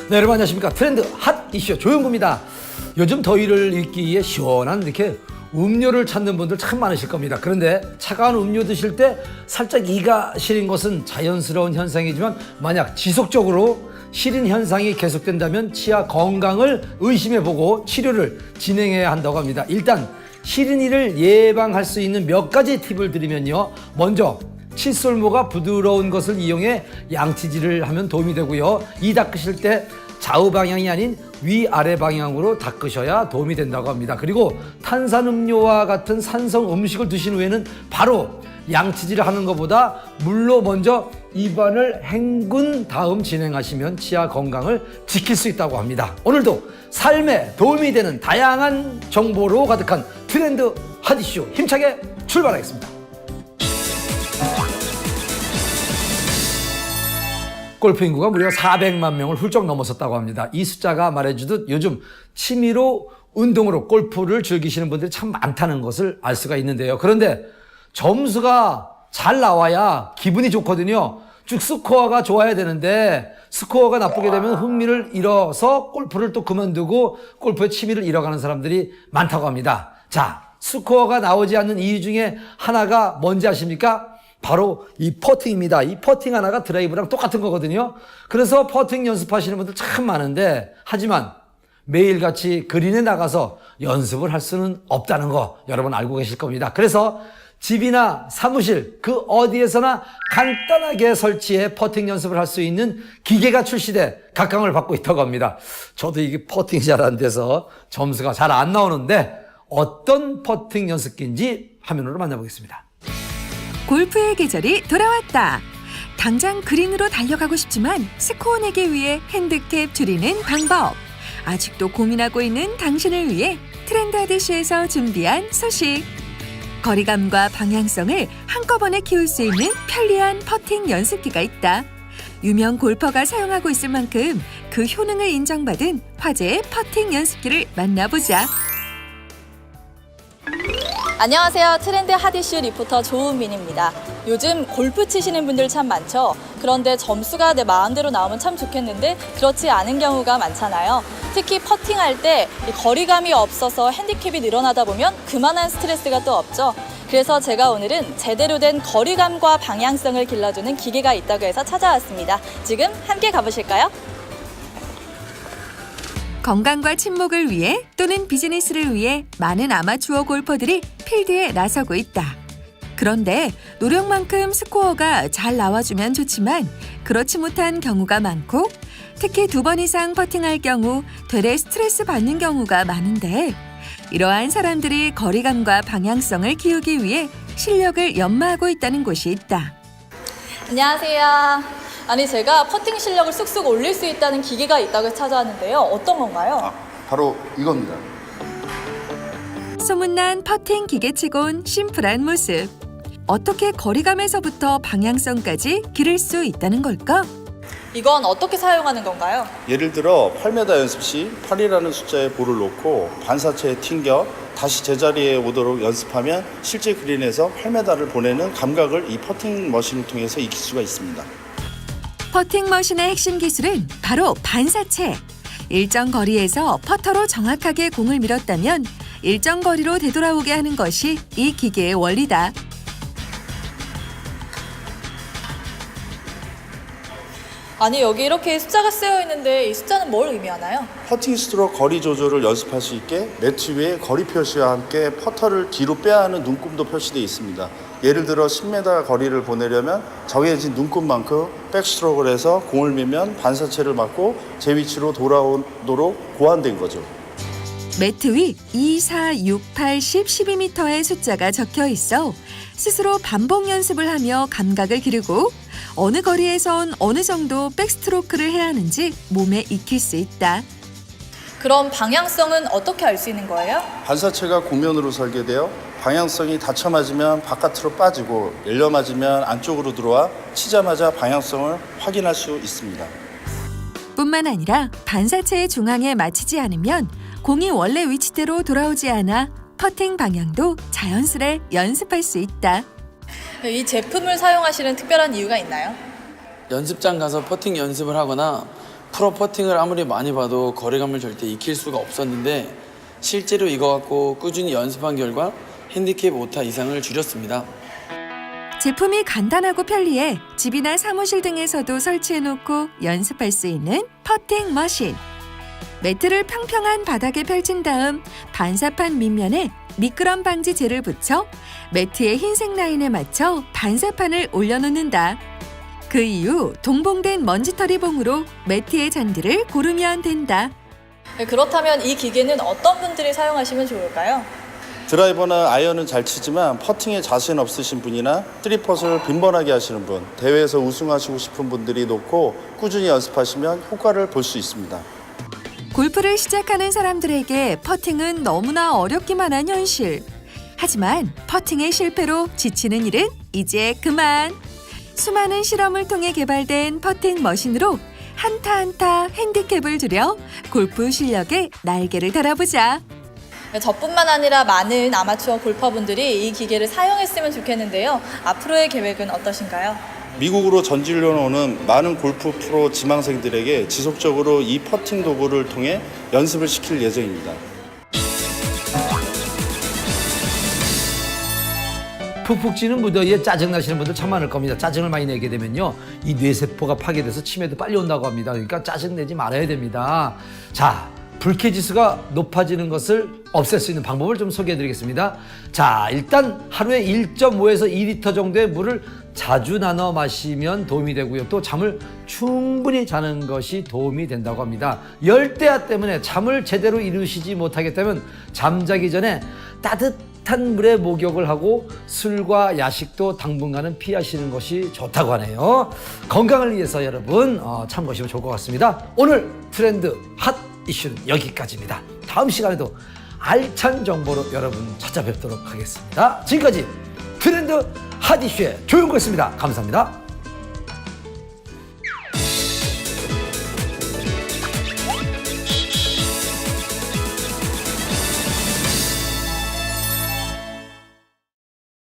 네, 여러분 안녕하십니까. 트렌드 핫 이슈 조용구입니다. 요즘 더위를 잊기위해 시원한 이렇게 음료를 찾는 분들 참 많으실 겁니다. 그런데 차가운 음료 드실 때 살짝 이가 시린 것은 자연스러운 현상이지만 만약 지속적으로 시린 현상이 계속된다면 치아 건강을 의심해보고 치료를 진행해야 한다고 합니다. 일단 시린이를 예방할 수 있는 몇 가지 팁을 드리면요. 먼저 칫솔모가 부드러운 것을 이용해 양치질을 하면 도움이 되고요. 이 닦으실 때 좌우 방향이 아닌 위아래 방향으로 닦으셔야 도움이 된다고 합니다. 그리고 탄산음료와 같은 산성 음식을 드신 후에는 바로 양치질을 하는 것보다 물로 먼저 입안을 헹군 다음 진행하시면 치아 건강을 지킬 수 있다고 합니다. 오늘도 삶에 도움이 되는 다양한 정보로 가득한 트렌드 핫 이슈 힘차게 출발하겠습니다. 골프 인구가 무려 400만 명을 훌쩍 넘어섰다고 합니다. 이 숫자가 말해주듯 요즘 취미로 운동으로 골프를 즐기시는 분들이 참 많다는 것을 알 수가 있는데요. 그런데 점수가 잘 나와야 기분이 좋거든요. 쭉 스코어가 좋아야 되는데 스코어가 나쁘게 되면 흥미를 잃어서 골프를 또 그만두고 골프의 취미를 잃어가는 사람들이 많다고 합니다. 자, 스코어가 나오지 않는 이유 중에 하나가 뭔지 아십니까? 바로 이 퍼팅입니다. 이 퍼팅 하나가 드라이브랑 똑같은 거거든요. 그래서 퍼팅 연습하시는 분들 참 많은데 하지만 매일같이 그린에 나가서 연습을 할 수는 없다는 거 여러분 알고 계실 겁니다. 그래서 집이나 사무실 그 어디에서나 간단하게 설치해 퍼팅 연습을 할 수 있는 기계가 출시돼 각광을 받고 있다고 합니다. 저도 이게 퍼팅이 잘 안 돼서 점수가 잘 안 나오는데 어떤 퍼팅 연습기인지 화면으로 만나보겠습니다. 골프의 계절이 돌아왔다. 당장 그린으로 달려가고 싶지만 스코어 내기 위해 핸디캡 줄이는 방법. 아직도 고민하고 있는 당신을 위해 트렌드 하드쇼에서 준비한 소식. 거리감과 방향성을 한꺼번에 키울 수 있는 편리한 퍼팅 연습기가 있다. 유명 골퍼가 사용하고 있을 만큼 그 효능을 인정받은 화제의 퍼팅 연습기를 만나보자. 안녕하세요. 트렌드 핫이슈 리포터 조은민입니다. 요즘 골프 치시는 분들 참 많죠. 그런데 점수가 내 마음대로 나오면 참 좋겠는데 그렇지 않은 경우가 많잖아요. 특히 퍼팅할 때 거리감이 없어서 핸디캡이 늘어나다 보면 그만한 스트레스가 또 없죠. 그래서 제가 오늘은 제대로 된 거리감과 방향성을 길러주는 기계가 있다고 해서 찾아왔습니다. 지금 함께 가보실까요? 건강과 친목을 위해 또는 비즈니스를 위해 많은 아마추어 골퍼들이 필드에 나서고 있다. 그런데 노력만큼 스코어가 잘 나와주면 좋지만 그렇지 못한 경우가 많고 특히 2번 이상 퍼팅할 경우 되레 스트레스 받는 경우가 많은데 이러한 사람들이 거리감과 방향성을 키우기 위해 실력을 연마하고 있다는 곳이 있다. 안녕하세요. 아니 제가 퍼팅 실력을 쑥쑥 올릴 수 있다는 기계가 있다고 찾아왔는데요. 어떤 건가요? 바로 이겁니다. 소문난 퍼팅 기계치곤 심플한 모습. 어떻게 거리감에서부터 방향성까지 기를 수 있다는 걸까? 이건 어떻게 사용하는 건가요? 예를 들어 8m 연습 시 8이라는 숫자에 볼을 놓고 반사체에 튕겨 다시 제자리에 오도록 연습하면 실제 그린에서 8m를 보내는 감각을 이 퍼팅 머신을 통해서 익힐 수가 있습니다. 퍼팅 머신의 핵심 기술은 바로 반사체. 일정 거리에서 퍼터로 정확하게 공을 밀었다면 일정 거리로 되돌아오게 하는 것이 이 기계의 원리다. 아니 여기 이렇게 숫자가 쓰여 있는데 이 숫자는 뭘 의미하나요? 퍼팅 스트로크 거리 조절을 연습할 수 있게 매트 위에 거리 표시와 함께 퍼터를 뒤로 빼야 하는 눈금도 표시되어 있습니다. 예를 들어 10m 거리를 보내려면 정해진 눈금만큼 백스트로크를 해서 공을 밀면 반사체를 맞고 제 위치로 돌아오도록 고안된 거죠. 매트 위 2, 4, 6, 8, 10, 12m의 숫자가 적혀 있어 스스로 반복 연습을 하며 감각을 기르고 어느 거리에선 어느 정도 백스트로크를 해야 하는지 몸에 익힐 수 있다. 그럼 방향성은 어떻게 알 수 있는 거예요? 반사체가 공면으로 설계되어 방향성이 닫혀 맞으면 바깥으로 빠지고 열려 맞으면 안쪽으로 들어와 치자마자 방향성을 확인할 수 있습니다. 뿐만 아니라 반사체의 중앙에 맞히지 않으면 공이 원래 위치대로 돌아오지 않아 퍼팅 방향도 자연스레 연습할 수 있다. 이 제품을 사용하시는 특별한 이유가 있나요? 연습장 가서 퍼팅 연습을 하거나 프로 퍼팅을 아무리 많이 봐도 거리감을 절대 익힐 수가 없었는데 실제로 이거 갖고 꾸준히 연습한 결과 핸디캡 5타 이상을 줄였습니다. 제품이 간단하고 편리해 집이나 사무실 등에서도 설치해놓고 연습할 수 있는 퍼팅 머신. 매트를 평평한 바닥에 펼친 다음 반사판 밑면에 미끄럼 방지 젤을 붙여 매트의 흰색 라인에 맞춰 반사판을 올려놓는다. 그 이후 동봉된 먼지털이 봉으로 매트의 잔디를 고르면 된다. 네, 그렇다면 이 기계는 어떤 분들이 사용하시면 좋을까요? 드라이버나 아이언은 잘 치지만 퍼팅에 자신 없으신 분이나 쓰리퍼스를 빈번하게 하시는 분, 대회에서 우승하시고 싶은 분들이 놓고 꾸준히 연습하시면 효과를 볼 수 있습니다. 골프를 시작하는 사람들에게 퍼팅은 너무나 어렵기만 한 현실. 하지만 퍼팅의 실패로 지치는 일은 이제 그만. 수많은 실험을 통해 개발된 퍼팅 머신으로 한타 한타 핸디캡을 줄여 골프 실력에 날개를 달아보자. 네, 저뿐만 아니라 많은 아마추어 골퍼분들이 이 기계를 사용했으면 좋겠는데요. 앞으로의 계획은 어떠신가요? 미국으로 전지훈련을 오는 많은 골프 프로 지망생들에게 지속적으로 이 퍼팅 도구를 통해 연습을 시킬 예정입니다. 푹푹 찌는 무더위에 짜증나시는 분들 참 많을 겁니다. 짜증을 많이 내게 되면요, 이 뇌세포가 파괴돼서 치매도 빨리 온다고 합니다. 그러니까 짜증내지 말아야 됩니다. 자, 불쾌지수가 높아지는 것을 없앨 수 있는 방법을 좀 소개해드리겠습니다. 자, 일단 하루에 1.5에서 2리터 정도의 물을 자주 나눠 마시면 도움이 되고요. 또 잠을 충분히 자는 것이 도움이 된다고 합니다. 열대야 때문에 잠을 제대로 이루시지 못하겠다면 잠자기 전에 따뜻한 물에 목욕을 하고 술과 야식도 당분간은 피하시는 것이 좋다고 하네요. 건강을 위해서 여러분 참고하시면 좋을 것 같습니다. 오늘 트렌드 핫 이슈는 여기까지입니다. 다음 시간에도 알찬 정보로 여러분 찾아뵙도록 하겠습니다. 지금까지 트렌드 핫 이슈의 조용구였습니다. 감사합니다.